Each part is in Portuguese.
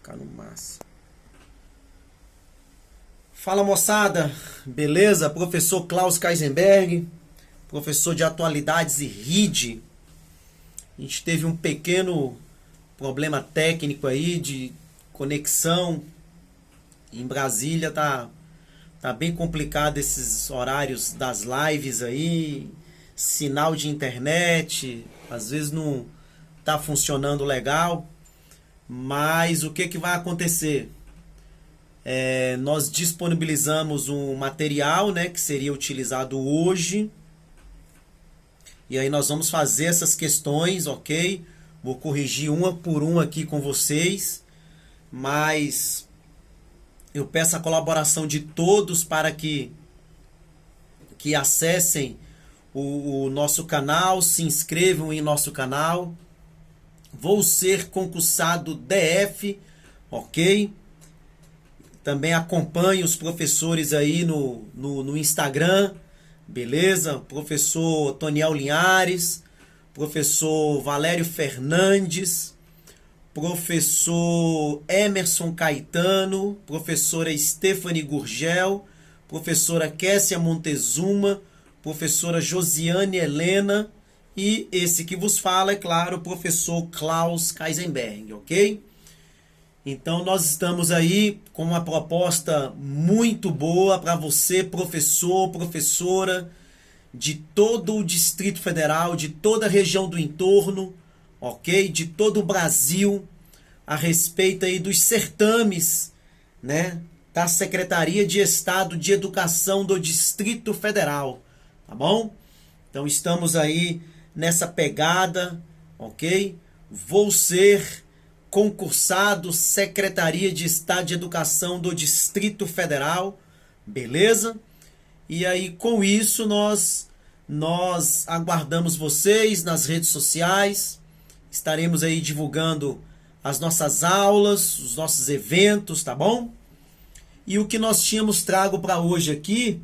Ficar no máximo. Fala, moçada, beleza? Professor Klaus Kaisenberg, professor de atualidades e RID. A gente teve um pequeno problema técnico aí de conexão. Em Brasília tá bem complicado esses horários das lives aí, sinal de internet, às vezes não tá funcionando legal, mas o que vai acontecer? Nós disponibilizamos um material, né, que seria utilizado hoje, e aí nós vamos fazer essas questões, ok? Vou corrigir uma por uma aqui com vocês, mas eu peço a colaboração de todos para que acessem o nosso canal, se inscrevam em nosso canal. Vou ser concursado DF, ok? Também acompanhe os professores aí no Instagram, beleza? Professor Toniel Linhares, professor Valério Fernandes, professor Emerson Caetano, professora Stephanie Gurgel, professora Kessia Montezuma, professora Josiane Helena e esse que vos fala, é claro, o professor Klaus Kaisenberg, ok? Então nós estamos aí com uma proposta muito boa para você, professor, professora de todo o Distrito Federal, de toda a região do entorno, ok? De todo o Brasil, a respeito aí dos certames, né, da Secretaria de Estado de Educação do Distrito Federal, tá bom? Então estamos aí nessa pegada, ok? Vou ser concursado Secretaria de Estado de Educação do Distrito Federal, beleza? E aí com isso nós aguardamos vocês nas redes sociais. Estaremos aí divulgando as nossas aulas, os nossos eventos, tá bom? E o que nós tínhamos trago para hoje aqui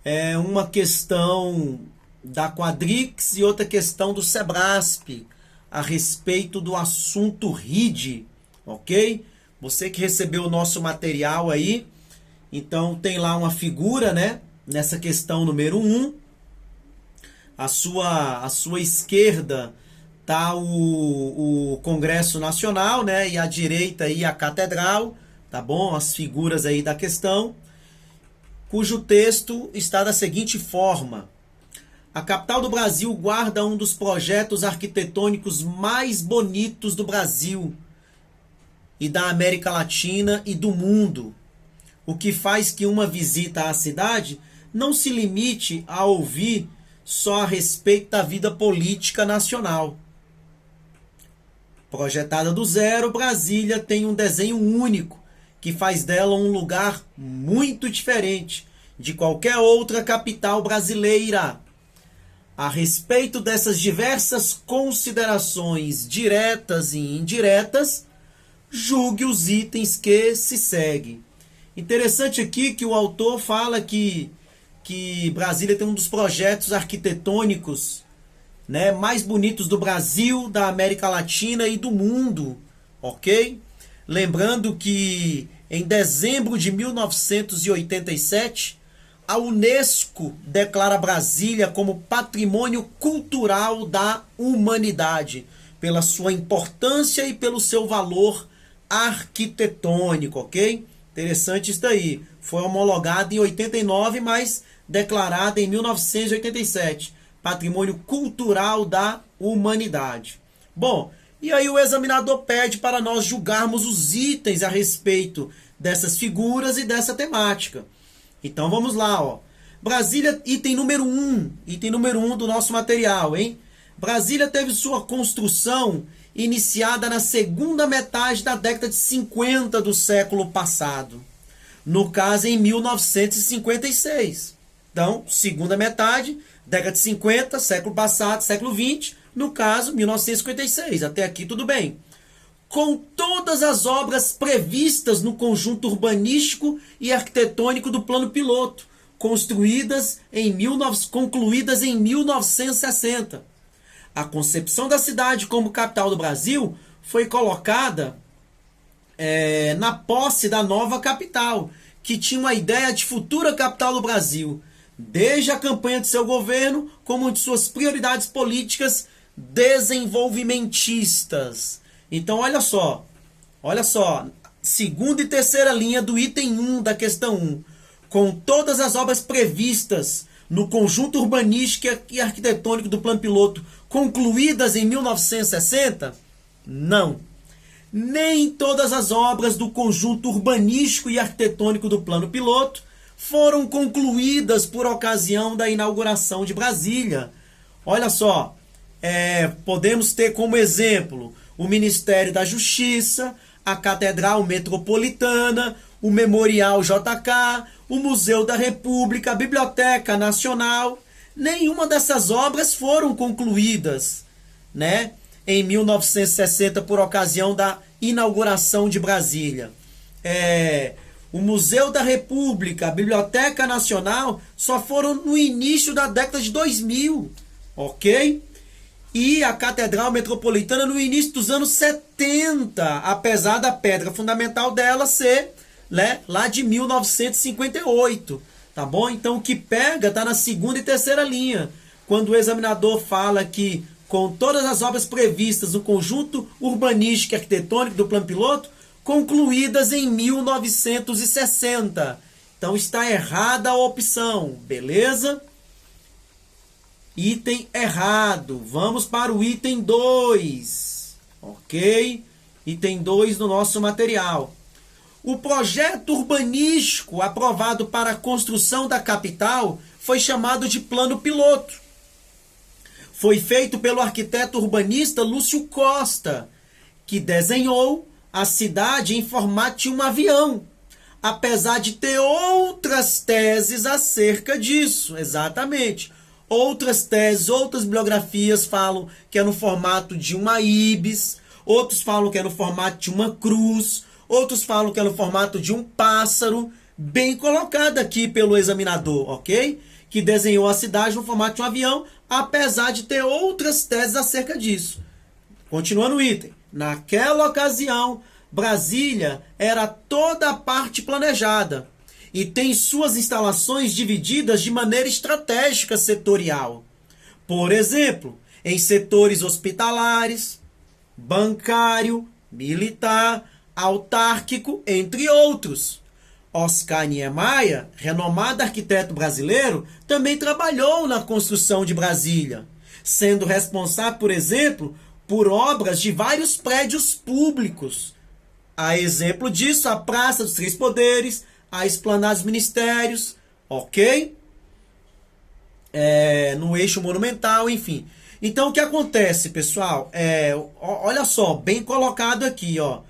é uma questão da Quadrix e outra questão do Sebrasp a respeito do assunto RID, ok? Você que recebeu o nosso material aí, então tem lá uma figura, né? Nessa questão número 1, à sua esquerda tá o Congresso Nacional, né? E à direita aí a Catedral, tá bom? As figuras aí da questão, cujo texto está da seguinte forma: a capital do Brasil guarda um dos projetos arquitetônicos mais bonitos do Brasil e da América Latina e do mundo, o que faz que uma visita à cidade não se limite a ouvir só a respeito da vida política nacional. Projetada do zero, Brasília tem um desenho único que faz dela um lugar muito diferente de qualquer outra capital brasileira. A respeito dessas diversas considerações diretas e indiretas, julgue os itens que se seguem. Interessante aqui que o autor fala que Brasília tem um dos projetos arquitetônicos, né, mais bonitos do Brasil, da América Latina e do mundo, ok? Lembrando que em dezembro de 1987, a Unesco declara Brasília como Patrimônio Cultural da Humanidade, pela sua importância e pelo seu valor arquitetônico, ok? Interessante isso daí. Foi homologada em 89, mas declarada em 1987. Patrimônio Cultural da Humanidade. Bom, e aí o examinador pede para nós julgarmos os itens a respeito dessas figuras e dessa temática. Então vamos lá, ó. Brasília, item número 1. Item número 1 do nosso material, hein? Brasília teve sua construção iniciada na segunda metade da década de 50 do século passado. No caso, em 1956. Então, segunda metade, década de 50, século passado, século 20, no caso, 1956. Até aqui tudo bem. Com todas as obras previstas no conjunto urbanístico e arquitetônico do plano piloto, concluídas em 1960. A concepção da cidade como capital do Brasil foi colocada na posse da nova capital, que tinha uma ideia de futura capital do Brasil, desde a campanha de seu governo, como de suas prioridades políticas desenvolvimentistas. Então, olha só, segunda e terceira linha do item 1 da questão 1, com todas as obras previstas no conjunto urbanístico e arquitetônico do plano piloto concluídas em 1960? Não. Nem todas as obras do conjunto urbanístico e arquitetônico do plano piloto foram concluídas por ocasião da inauguração de Brasília. Olha só, podemos ter como exemplo o Ministério da Justiça, a Catedral Metropolitana, o Memorial JK, o Museu da República, a Biblioteca Nacional. Nenhuma dessas obras foram concluídas, né, em 1960 por ocasião da inauguração de Brasília. O Museu da República, a Biblioteca Nacional só foram no início da década de 2000, ok? E a Catedral Metropolitana no início dos anos 70, apesar da pedra fundamental dela ser, né, lá de 1958, tá bom? Então o que pega está na segunda e terceira linha, quando o examinador fala que com todas as obras previstas no conjunto urbanístico e arquitetônico do plano piloto, concluídas em 1960. Então está errada a opção, beleza? Item errado. Vamos para o item 2, ok? Item 2 do nosso material. O projeto urbanístico aprovado para a construção da capital foi chamado de plano piloto. Foi feito pelo arquiteto urbanista Lúcio Costa, que desenhou a cidade em formato de um avião, apesar de ter outras teses acerca disso. Exatamente. Outras teses, outras bibliografias falam que é no formato de uma ibis, outros falam que é no formato de uma cruz, outros falam que é no formato de um pássaro, bem colocado aqui pelo examinador, ok? Que desenhou a cidade no formato de um avião, apesar de ter outras teses acerca disso. Continuando o item. Naquela ocasião, Brasília era toda a parte planejada e tem suas instalações divididas de maneira estratégica setorial. Por exemplo, em setores hospitalares, bancário, militar, autárquico, entre outros. Oscar Niemeyer, renomado arquiteto brasileiro, também trabalhou na construção de Brasília, sendo responsável, por exemplo, por obras de vários prédios públicos. A exemplo disso, a Praça dos Três Poderes, a Esplanada dos Ministérios, ok? No eixo monumental, enfim. Então, o que acontece, pessoal? Olha só, bem colocado aqui, ó.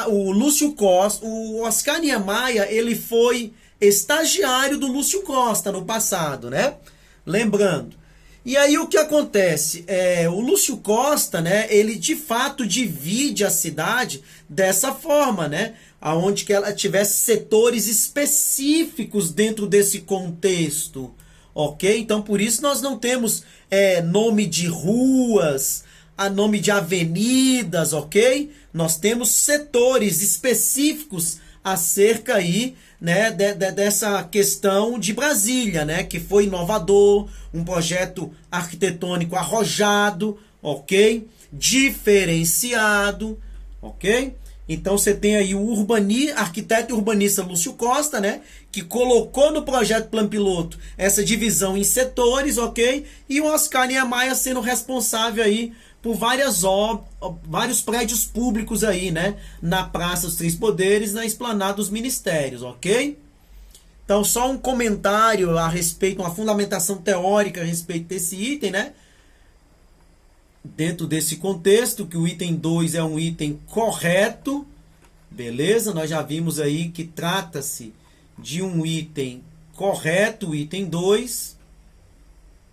O Lúcio Costa, o Oscar Niemeyer, ele foi estagiário do Lúcio Costa no passado, né? Lembrando. E aí o que acontece? O Lúcio Costa, né? Ele de fato divide a cidade dessa forma, né? Aonde que ela tivesse setores específicos dentro desse contexto, ok? Então por isso nós não temos nome de ruas, a nome de avenidas, ok? Nós temos setores específicos acerca aí, né, dessa questão de Brasília, né, que foi inovador, um projeto arquitetônico arrojado, ok? Diferenciado, ok? Então você tem aí o arquiteto e urbanista Lúcio Costa, né, que colocou no projeto Plano Piloto essa divisão em setores, ok? E o Oscar Niemeyer sendo responsável aí por vários prédios públicos aí, né? Na Praça dos Três Poderes, na Esplanada dos Ministérios, ok? Então, só um comentário a respeito, uma fundamentação teórica a respeito desse item, né? Dentro desse contexto, que o item 2 é um item correto, beleza? Nós já vimos aí que trata-se de um item correto, o item 2,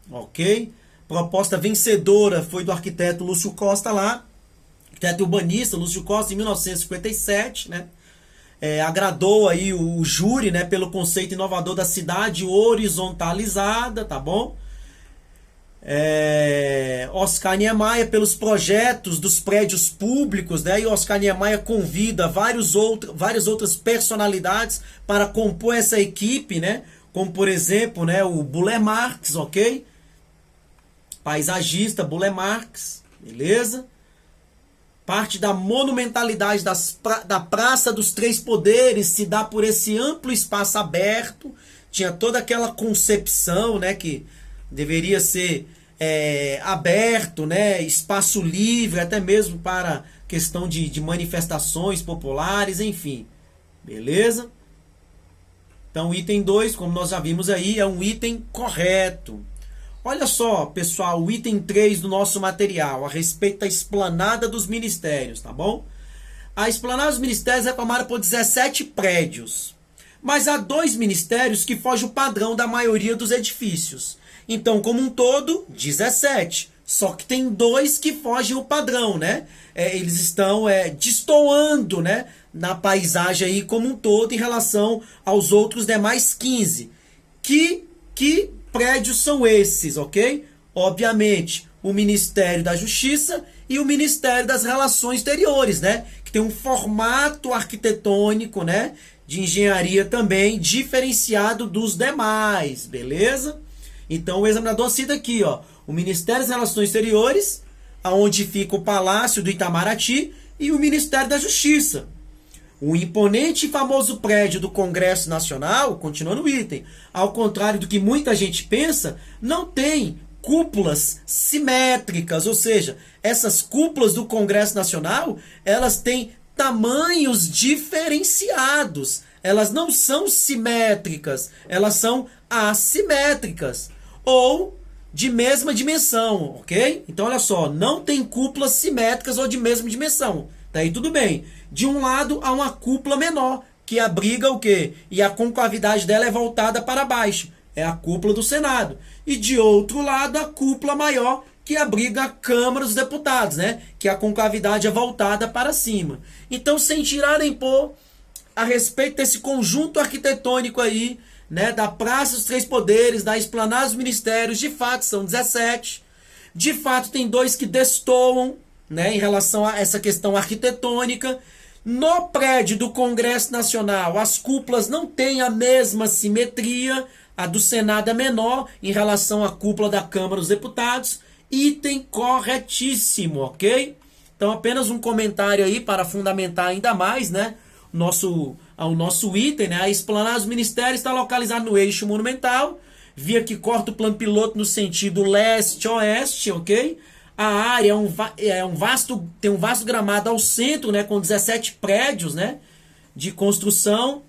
ok? Proposta vencedora foi do arquiteto Lúcio Costa lá, arquiteto urbanista Lúcio Costa, em 1957, né? Agradou aí o júri, né, pelo conceito inovador da cidade horizontalizada, tá bom? Oscar Niemeyer pelos projetos dos prédios públicos, né? E Oscar Niemeyer convida várias outras personalidades para compor essa equipe, né? Como por exemplo, né, o Burle Marx, ok? Paisagista Burle Marx, beleza? Parte da monumentalidade da Praça dos Três Poderes se dá por esse amplo espaço aberto. Tinha toda aquela concepção, né, que deveria ser aberto, né, espaço livre, até mesmo para questão de manifestações populares, enfim. Beleza? Então, o item 2, como nós já vimos aí, é um item correto. Olha só, pessoal, o item 3 do nosso material, a respeito da esplanada dos ministérios, tá bom? A esplanada dos ministérios é formada por 17 prédios. Mas há 2 ministérios que fogem o padrão da maioria dos edifícios. Então, como um todo, 17. Só que tem 2 que fogem o padrão, né? Eles estão destoando, né, na paisagem aí como um todo em relação aos outros demais 15. Que prédios são esses, ok? Obviamente, o Ministério da Justiça e o Ministério das Relações Exteriores, né? Que tem um formato arquitetônico, né, de engenharia também diferenciado dos demais, beleza? Então o examinador cita aqui, ó, o Ministério das Relações Exteriores, aonde fica o Palácio do Itamaraty, e o Ministério da Justiça. O imponente e famoso prédio do Congresso Nacional, continua no item, ao contrário do que muita gente pensa, não tem cúpulas simétricas, ou seja, essas cúpulas do Congresso Nacional, elas têm tamanhos diferenciados. Elas não são simétricas, elas são assimétricas ou de mesma dimensão, ok? Então, olha só, não tem cúpulas simétricas ou de mesma dimensão. Daí tudo bem. De um lado há uma cúpula menor, que abriga o quê? E a concavidade dela é voltada para baixo. É a cúpula do Senado. E de outro lado, a cúpula maior, que abriga a Câmara dos Deputados, né? Que a concavidade é voltada para cima. Então, sem tirar nem pôr, a respeito desse conjunto arquitetônico aí, né, da Praça dos Três Poderes, da Esplanada dos Ministérios, de fato são 17. De fato tem 2 que destoam, né, em relação a essa questão arquitetônica. No prédio do Congresso Nacional, as cúpulas não têm a mesma simetria, a do Senado é menor em relação à cúpula da Câmara dos Deputados. Item corretíssimo, ok? Então apenas um comentário aí para fundamentar ainda mais, né, ao nosso item, né? A esplanada dos ministérios está localizada no eixo monumental, via que corta o plano piloto no sentido leste-oeste, ok? A área tem um vasto gramado ao centro, né, com 17 prédios, né, de construção,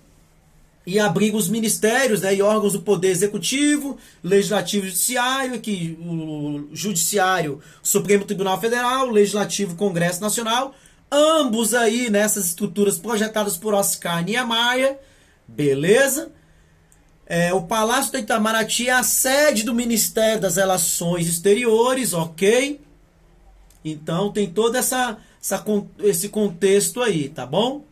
e abriga os ministérios, né, e órgãos do Poder Executivo, Legislativo e Judiciário, que o Judiciário, Supremo Tribunal Federal, Legislativo, Congresso Nacional, ambos aí nessas estruturas projetadas por Oscar Niemeyer, beleza? O Palácio do Itamaraty é a sede do Ministério das Relações Exteriores, ok? Então tem todo esse contexto aí, tá bom?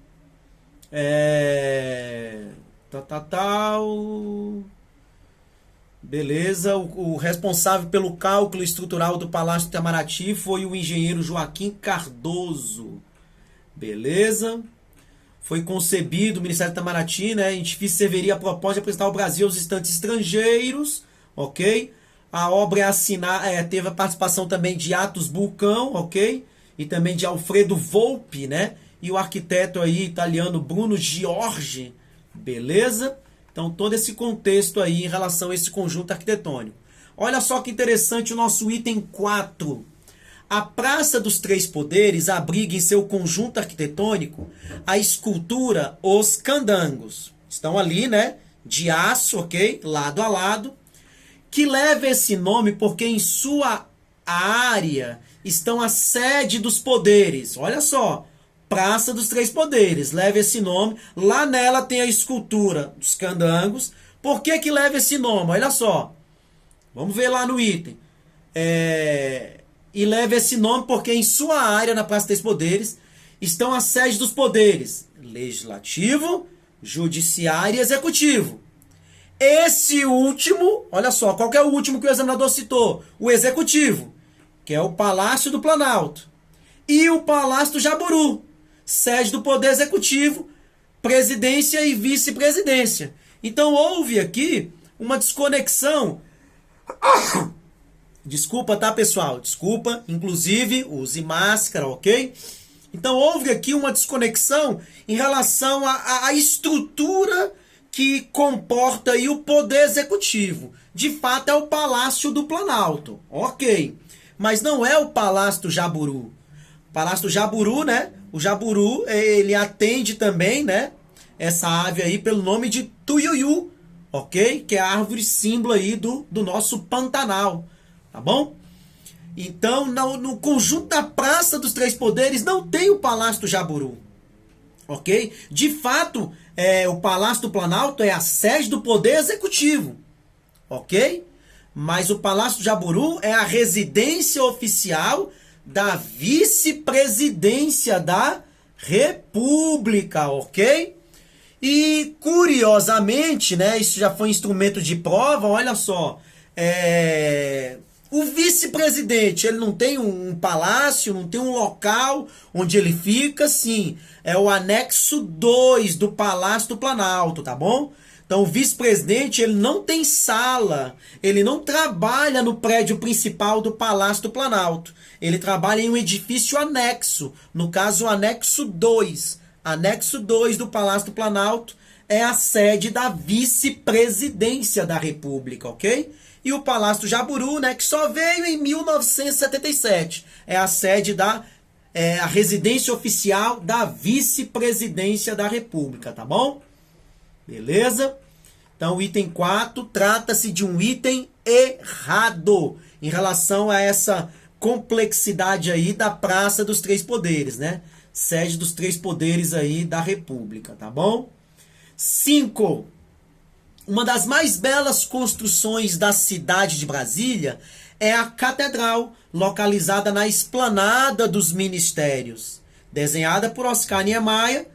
Beleza, o responsável pelo cálculo estrutural do Palácio do Itamaraty foi o engenheiro Joaquim Cardoso. Beleza? Foi concebido o Ministério do Itamaraty, né? Edifício serviria a propósito de apresentar ao Brasil aos estantes estrangeiros, ok? A obra teve a participação também de Atos Bulcão, ok? E também de Alfredo Volpi, né? E o arquiteto aí italiano Bruno Giorgi, beleza? Então todo esse contexto aí em relação a esse conjunto arquitetônico. Olha só que interessante o nosso item 4. A Praça dos Três Poderes abriga em seu conjunto arquitetônico a escultura Os Candangos. Estão ali, né? De aço, ok? Lado a lado. Que leva esse nome porque em sua área estão a sede dos poderes. Olha só. Praça dos Três Poderes. Leva esse nome. Lá nela tem a escultura dos Candangos. Por que que leva esse nome? Olha só. Vamos ver lá no item. E leva esse nome porque em sua área, na Praça dos Três Poderes, estão as sedes dos poderes Legislativo, Judiciário e Executivo. Esse último, olha só, qual que é o último que o examinador citou? O executivo, que é o Palácio do Planalto. E o Palácio do Jaburu, sede do Poder Executivo, presidência e vice-presidência. Então houve aqui uma desconexão. Desculpa, tá, pessoal? Desculpa, inclusive use máscara, ok? Então houve aqui uma desconexão em relação à estrutura que comporta aí o Poder Executivo. De fato é o Palácio do Planalto, ok? Mas não é o Palácio do Jaburu. O Palácio do Jaburu, né? O Jaburu, ele atende também, né? Essa ave aí pelo nome de Tuiuiu, ok? Que é a árvore símbolo aí do nosso Pantanal, tá bom? Então, no conjunto da Praça dos Três Poderes não tem o Palácio do Jaburu, ok? De fato, o Palácio do Planalto é a sede do Poder Executivo, ok? Mas o Palácio do Jaburu é a residência oficial da vice-presidência da República, ok? E, curiosamente, né, isso já foi instrumento de prova, olha só, o vice-presidente, ele não tem um palácio, não tem um local onde ele fica, sim, é o anexo 2 do Palácio do Planalto, tá bom? Então, o vice-presidente, ele não tem sala, ele não trabalha no prédio principal do Palácio do Planalto, ele trabalha em um edifício anexo, no caso, o anexo 2. Anexo 2 do Palácio do Planalto é a sede da vice-presidência da República, ok? E o Palácio do Jaburu, né, que só veio em 1977, é a sede a residência oficial da vice-presidência da República, tá bom? Beleza? Então, o item 4 trata-se de um item errado em relação a essa complexidade aí da Praça dos Três Poderes, né? Sede dos Três Poderes aí da República, tá bom? 5. Uma das mais belas construções da cidade de Brasília é a Catedral, localizada na Esplanada dos Ministérios. Desenhada por Oscar Niemeyer,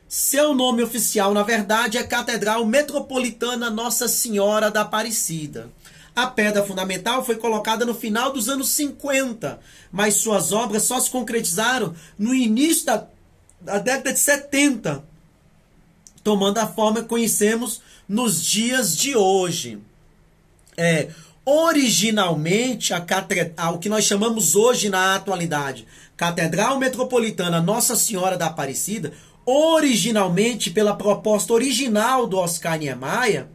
seu nome oficial, na verdade, é Catedral Metropolitana Nossa Senhora da Aparecida. A pedra fundamental foi colocada no final dos anos 50, mas suas obras só se concretizaram no início da década de 70, tomando a forma que conhecemos nos dias de hoje. Originalmente, o que nós chamamos hoje na atualidade, Catedral Metropolitana Nossa Senhora da Aparecida, originalmente, pela proposta original do Oscar Niemeyer,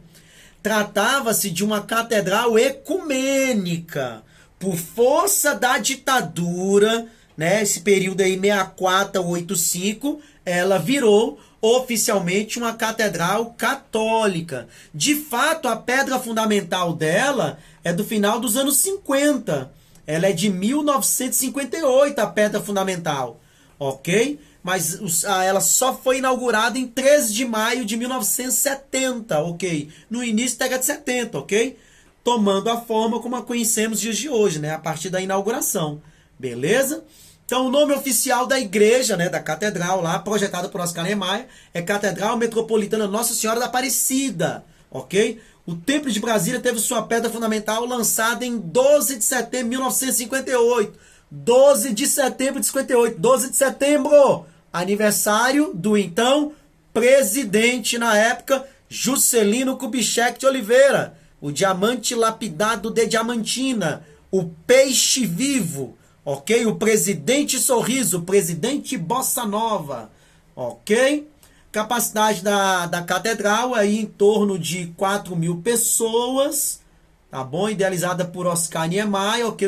tratava-se de uma catedral ecumênica. Por força da ditadura, né, esse período aí 64 a 85, ela virou oficialmente uma catedral católica. De fato, a pedra fundamental dela é do final dos anos 50. Ela é de 1958, a pedra fundamental, ok? Mas ela só foi inaugurada em 13 de maio de 1970, ok? No início da década de 70, ok? Tomando a forma como a conhecemos dias de hoje, né? A partir da inauguração, beleza? Então, o nome oficial da igreja, né, da catedral lá, projetada por Oscar Niemeyer, é Catedral Metropolitana Nossa Senhora da Aparecida, ok? O Templo de Brasília teve sua pedra fundamental lançada em 12 de setembro de 1958. 12 de setembro de 58. 12 de setembro! Aniversário do então presidente na época, Juscelino Kubitschek de Oliveira. O diamante lapidado de Diamantina. O peixe vivo. Ok? O presidente sorriso. O presidente bossa nova. Ok? Capacidade da catedral aí em torno de 4.000 pessoas. Tá bom? Idealizada por Oscar Niemeyer, ok?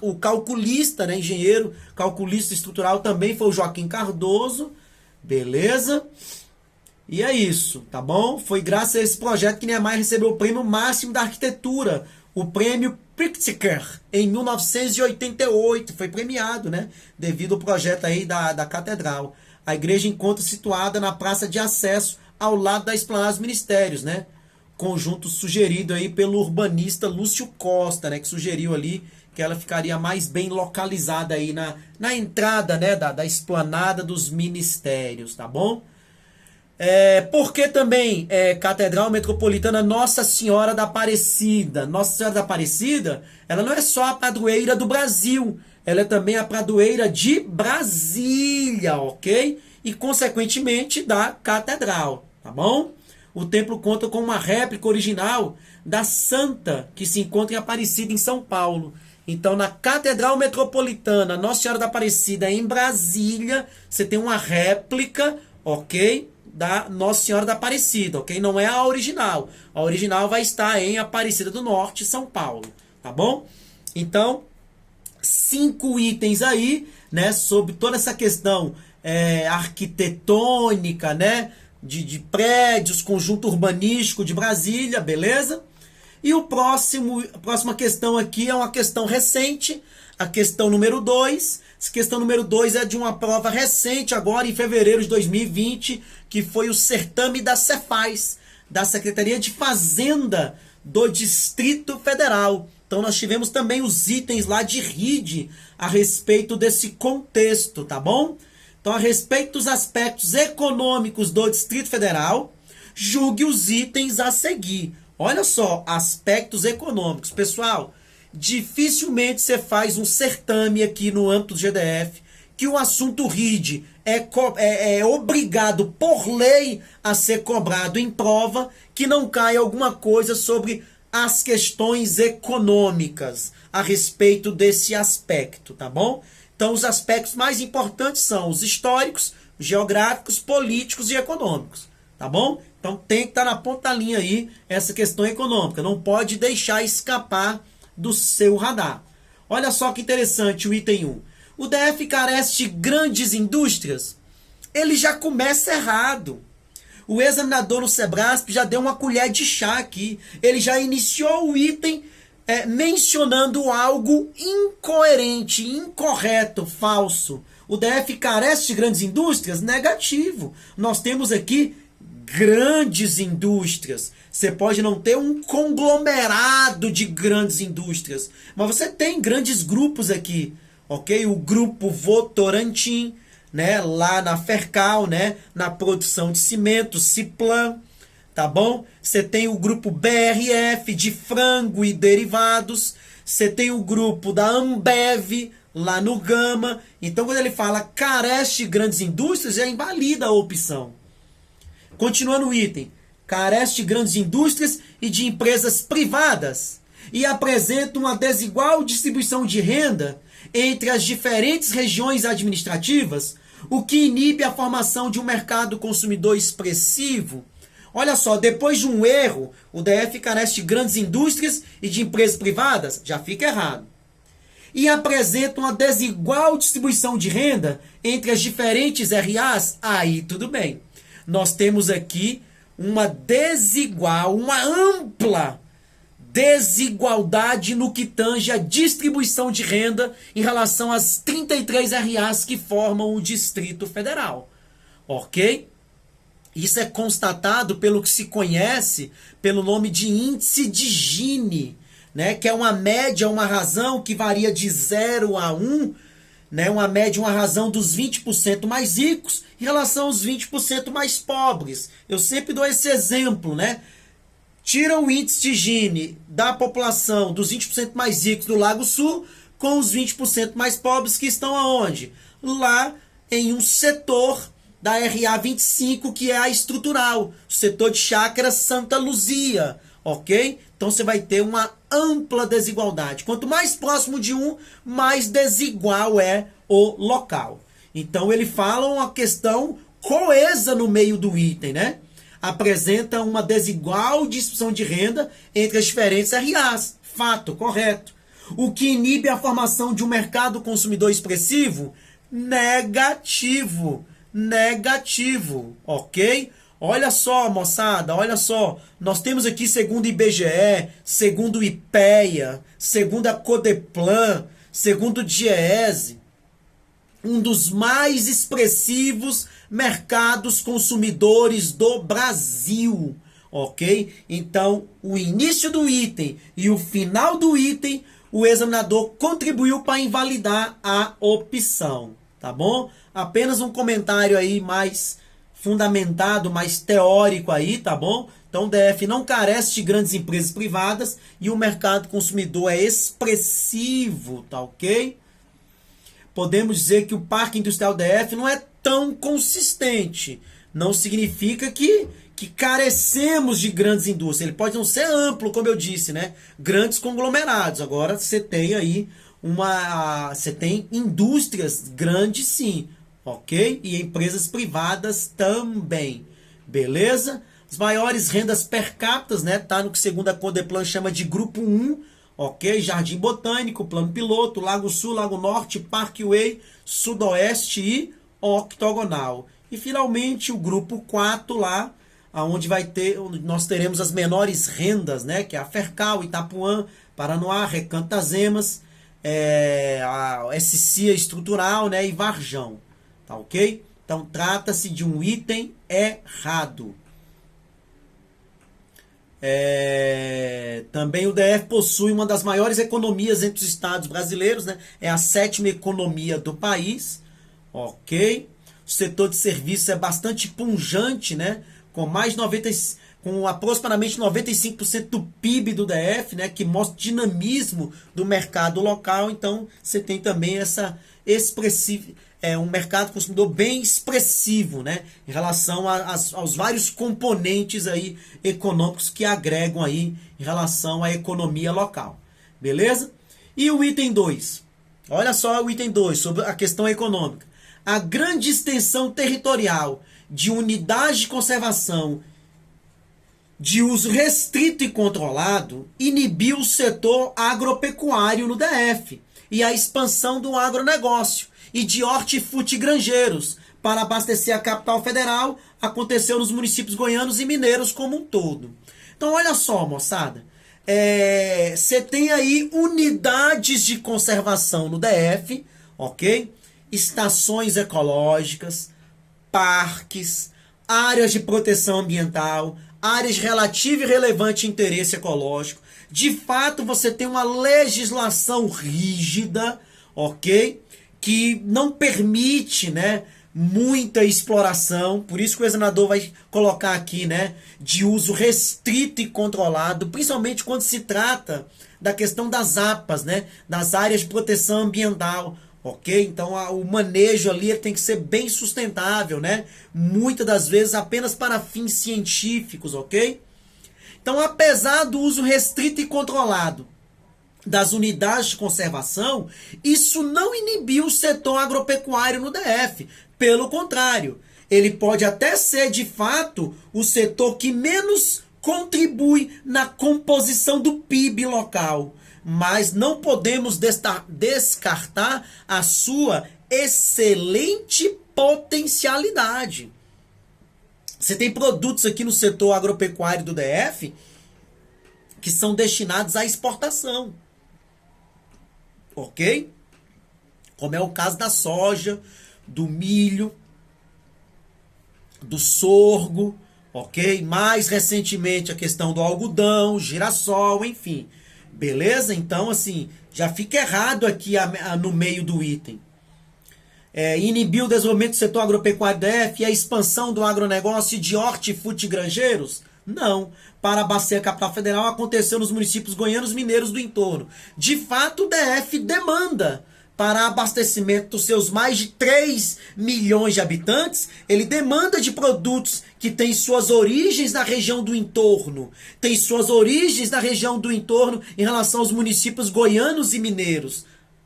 O calculista, né? Engenheiro, calculista estrutural também foi o Joaquim Cardoso. Beleza? E é isso, tá bom? Foi graças a esse projeto que Niemeyer recebeu o prêmio máximo da arquitetura, o prêmio Pritzker, em 1988. Foi premiado, né? Devido ao projeto aí da catedral. A igreja encontra-se situada na praça de acesso, ao lado da Esplanada dos Ministérios, né? Conjunto sugerido aí pelo urbanista Lúcio Costa, né, que sugeriu ali que ela ficaria mais bem localizada aí na entrada, né, da Esplanada dos Ministérios, tá bom? Por que também Catedral Metropolitana Nossa Senhora da Aparecida? Nossa Senhora da Aparecida, ela não é só a padroeira do Brasil, ela é também a padroeira de Brasília, ok? E, consequentemente, da Catedral, tá bom? O templo conta com uma réplica original da Santa, que se encontra em Aparecida, em São Paulo. Então, na Catedral Metropolitana Nossa Senhora da Aparecida, em Brasília, você tem uma réplica, ok? Da Nossa Senhora da Aparecida, ok? Não é a original. A original vai estar em Aparecida do Norte, São Paulo, tá bom? Então, 5 itens aí, né? Sobre toda essa questão arquitetônica, né? De prédios, conjunto urbanístico de Brasília, beleza? E a próxima questão aqui é uma questão recente, a questão número 2. Essa questão número 2 é de uma prova recente, agora em fevereiro de 2020, que foi o certame da Cefaz, da Secretaria de Fazenda do Distrito Federal. Então nós tivemos também os itens lá de RID a respeito desse contexto, tá bom? Então, a respeito dos aspectos econômicos do Distrito Federal, julgue os itens a seguir. Olha só, aspectos econômicos. Pessoal, dificilmente você faz um certame aqui no âmbito do GDF que o assunto RID é obrigado por lei a ser cobrado em prova, que não caia alguma coisa sobre as questões econômicas a respeito desse aspecto, tá bom? Então, os aspectos mais importantes são os históricos, geográficos, políticos e econômicos, tá bom? Então, tem que estar na ponta da linha aí essa questão econômica. Não pode deixar escapar do seu radar. Olha só que interessante o item 1. O DF carece de grandes indústrias? Ele já começa errado. O examinador no Sebrasp já deu uma colher de chá aqui. Ele já iniciou o item mencionando algo incoerente, incorreto, falso. O DF carece de grandes indústrias? Negativo. Nós temos aqui grandes indústrias. Você pode não ter um conglomerado de grandes indústrias, mas você tem grandes grupos aqui, ok? O grupo Votorantim, né? Lá na Fercal, né? Na produção de cimento, Ciplan. Tá bom? Você tem o grupo BRF de frango e derivados. Você tem o grupo da Ambev lá no Gama. Então, quando ele fala carece de grandes indústrias, já invalida a opção. Continuando o item. Carece de grandes indústrias e de empresas privadas. E apresenta uma desigual distribuição de renda entre as diferentes regiões administrativas, o que inibe a formação de um mercado consumidor expressivo. Olha só, depois de um erro, o DF carece de grandes indústrias e de empresas privadas, já fica errado. E apresenta uma desigual distribuição de renda entre as diferentes RAs, aí tudo bem. Nós temos aqui uma ampla desigualdade no que tange a distribuição de renda em relação às 33 RAs que formam o Distrito Federal. Ok? Isso é constatado pelo que se conhece pelo nome de índice de Gini, né? Que é uma média, uma razão que varia de 0 a 1, né? Uma média, uma razão dos 20% mais ricos em relação aos 20% mais pobres. Eu sempre dou esse exemplo, né? Tira o índice de Gini da população dos 20% mais ricos do Lago Sul com os 20% mais pobres que estão aonde? Lá em um setor da RA 25, que é a estrutural, o setor de Chácara Santa Luzia, ok? Então você vai ter uma ampla desigualdade. Quanto mais próximo de um, mais desigual é o local. Então ele fala uma questão coesa no meio do item, né? Apresenta uma desigual distribuição de renda entre as diferentes RAs. Fato, correto. O que inibe a formação de um mercado consumidor expressivo? Negativo. Negativo, ok? Olha só, moçada, olha só. Nós temos aqui, segundo o IBGE, segundo o IPEA, segundo a Codeplan, segundo o DIEESE, um dos mais expressivos mercados consumidores do Brasil, ok? Então, o início do item e o final do item, o examinador contribuiu para invalidar a opção, tá bom? Apenas um comentário aí mais fundamentado, mais teórico aí, tá bom? Então o DF não carece de grandes empresas privadas e o mercado consumidor é expressivo, tá ok? Podemos dizer que o Parque Industrial DF não é tão consistente. Não significa que carecemos de grandes indústrias. Ele pode não ser amplo, como eu disse, né? Grandes conglomerados. Agora você tem aí você tem indústrias grandes, sim, ok? E empresas privadas também, beleza? As maiores rendas per capita, né? Tá no que segundo a Codeplan chama de grupo 1, ok? Jardim Botânico, Plano Piloto, Lago Sul, Lago Norte, Parkway, Sudoeste e Octogonal. E finalmente o grupo 4 lá, onde nós teremos as menores rendas, né? Que é a Fercal, Itapuã, Paranoá, Recanto das Emas, a SCIA Estrutural, né? E Varjão, tá ok? Então trata-se de um item errado. Também o DF possui uma das maiores economias entre os estados brasileiros, né? É a 7ª economia do país, ok? O setor de serviços é bastante pujante, né? Com aproximadamente 95% do PIB do DF, né? Que mostra o dinamismo do mercado local. Então você tem também essa expressiva, um mercado consumidor bem expressivo, né? Em relação aos vários componentes aí econômicos que agregam aí em relação à economia local. Beleza? E o item 2. Olha só o item 2 sobre a questão econômica. A grande extensão territorial de unidades de conservação de uso restrito e controlado inibiu o setor agropecuário no DF e a expansão do agronegócio e de hortifrutigranjeiros para abastecer a capital federal aconteceu nos municípios goianos e mineiros como um todo. Então olha só, moçada, você tem aí unidades de conservação no DF, ok? Estações ecológicas, parques, áreas de proteção ambiental, áreas de relativo e relevante interesse ecológico. De fato, você tem uma legislação rígida, ok? Que não permite, né, muita exploração. Por isso que o examinador vai colocar aqui, né, de uso restrito e controlado, principalmente quando se trata da questão das APAs, né, das áreas de proteção ambiental. Ok? Então o manejo ali tem que ser bem sustentável, né? Muitas das vezes apenas para fins científicos, ok? Então, apesar do uso restrito e controlado das unidades de conservação, isso não inibiu o setor agropecuário no DF. Pelo contrário, ele pode até ser, de fato, o setor que menos contribui na composição do PIB local. Mas não podemos descartar a sua excelente potencialidade. Você tem produtos aqui no setor agropecuário do DF que são destinados à exportação. Ok? Como é o caso da soja, do milho, do sorgo, ok? Mais recentemente a questão do algodão, girassol, enfim. Beleza? Então, assim, já fica errado aqui no meio do item. Inibir o desenvolvimento do setor agropecuário DF e a expansão do agronegócio de hortifrutigranjeiros? Não. Para abastecer a capital federal aconteceu nos municípios goianos e mineiros do entorno. De fato, o DF demanda para abastecimento dos seus mais de 3 milhões de habitantes, ele demanda de produtos que têm suas origens na região do entorno, tem suas origens na região do entorno em relação aos municípios goianos e mineiros.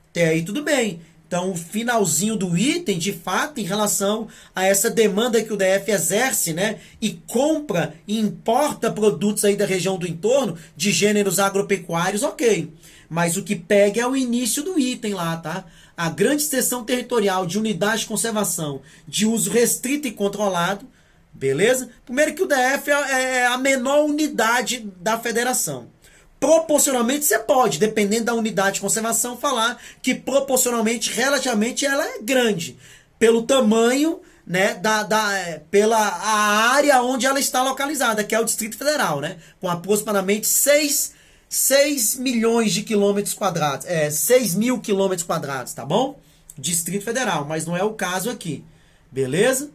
Até aí tudo bem. Então, o finalzinho do item, de fato, em relação a essa demanda que o DF exerce, né, e compra e importa produtos aí da região do entorno, de gêneros agropecuários, ok. Mas o que pega é o início do item lá, tá? A grande extensão territorial de unidade de conservação de uso restrito e controlado, beleza? Primeiro que o DF é a menor unidade da federação. Proporcionalmente você pode, dependendo da unidade de conservação, falar que proporcionalmente, relativamente, ela é grande. Pelo tamanho, né, pela a área onde ela está localizada, que é o Distrito Federal, né? Com aproximadamente 6 milhões de quilômetros quadrados, 6 mil quilômetros quadrados, tá bom? Distrito Federal, mas não é o caso aqui, beleza?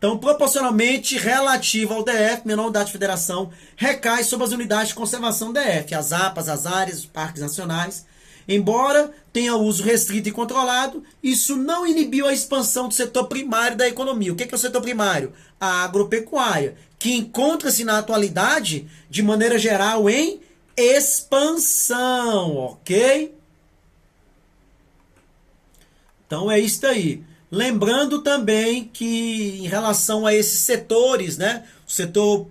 Então, proporcionalmente relativo ao DF, menor unidade de federação, recai sobre as unidades de conservação DF, as APAs, as áreas, os parques nacionais. Embora tenha uso restrito e controlado, isso não inibiu a expansão do setor primário da economia. O que é o setor primário? A agropecuária, que encontra-se na atualidade, de maneira geral, em expansão, ok? Então é isso aí. Lembrando também que em relação a esses setores, né, o setor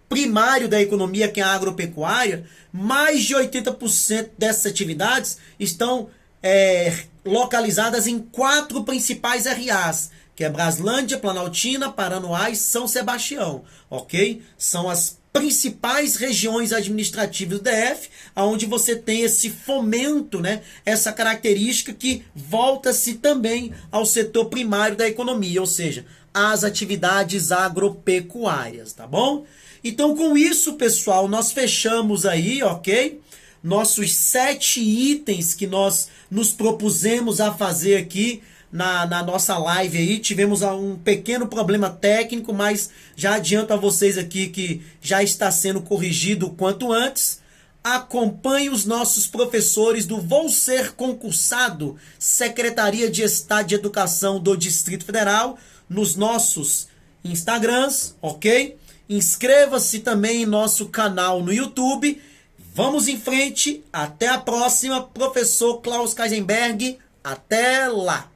primário da economia, que é a agropecuária, mais de 80% dessas atividades estão localizadas em 4 principais RAs, que é Braslândia, Planaltina, Paranoá e São Sebastião, ok? São as principais regiões administrativas do DF, onde você tem esse fomento, né, essa característica que volta-se também ao setor primário da economia, ou seja, as atividades agropecuárias, tá bom? Então, com isso, pessoal, nós fechamos aí, ok? Nossos 7 itens que nós nos propusemos a fazer aqui na nossa live aí. Tivemos um pequeno problema técnico, mas já adianto a vocês aqui que já está sendo corrigido o quanto antes. Acompanhe os nossos professores do Vou Ser Concursado, Secretaria de Estado de Educação do Distrito Federal, nos nossos Instagrams, ok? Inscreva-se também em nosso canal no YouTube. Vamos em frente. Até a próxima, professor Klaus Kaisenberg. Até lá!